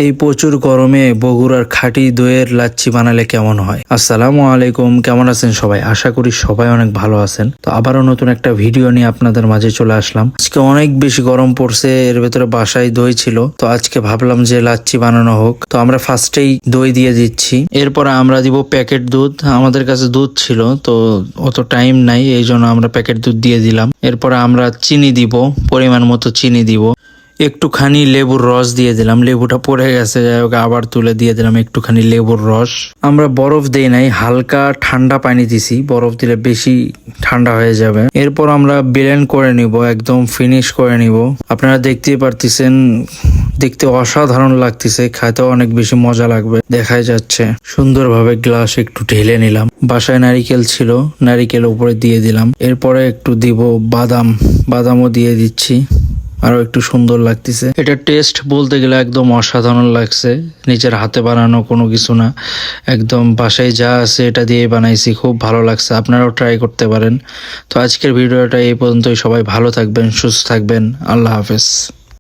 এই প্রচুর গরমে বগুড়ার খাঁটি দইয়ের লাচ্ছি বানালে কেমন হয়। আসসালামু আলাইকুম, কেমন আছেন সবাই? আশা করি সবাই অনেক ভালো আছেন। তো আবারও নতুন একটা ভিডিও নিয়ে আপনাদের মাঝে চলে আসলাম। আজকে অনেক বেশি গরম পড়ছে, এর ভেতরে বাসায় দই ছিল, তো আজকে ভাবলাম যে লাচ্ছি বানানো হোক। তো আমরা ফার্স্টেই দই দিয়ে দিচ্ছি, এরপরে আমরা দিব প্যাকেট দুধ। আমাদের কাছে দুধ ছিল, তো অত টাইম নাই, এই জন্য আমরা প্যাকেট দুধ দিয়ে দিলাম। এরপরে আমরা চিনি দিব, পরিমাণ মতো চিনি দিব। একটুখানি লেবুর রস দিয়ে দিলাম, লেবুটা পড়ে গেছে, যাই হোক আবার তুলে দিয়ে দিলাম একটুখানি লেবুর রস। আমরা বরফ দেই নাই, হালকা ঠান্ডা পানি দিছি, বরফ দিলে বেশি ঠান্ডা হয়ে যাবে। এরপর আমরা ব্লেন্ড করে নিব, একদম ফিনিশ করে নিব। আপনারা দেখতেই পারতেছেন, দেখতে অসাধারণ লাগতেছে, খাইতেও অনেক বেশি মজা লাগবে, দেখাই যাচ্ছে। সুন্দরভাবে গ্লাস একটু ঢেলে নিলাম। বাসায় নারিকেল ছিল, নারিকেল উপরে দিয়ে দিলাম। এরপরে একটু দিব বাদামও দিয়ে দিচ্ছি, আরো একটু সুন্দর লাগতেছে। এটা টেস্ট বলতে গেলে একদম অসাধারণ লাগছে, নিজের হাতে বানানো কোনো কিছু না, একদম বাসায় যা আছে এটা দিয়ে বানাইছি, খুব ভালো লাগছে। আপনারাও ট্রাই করতে পারেন। তো আজকের ভিডিওটা এই পর্যন্তই। সবাই ভালো থাকবেন, সুস্থ থাকবেন, আল্লাহ হাফেজ।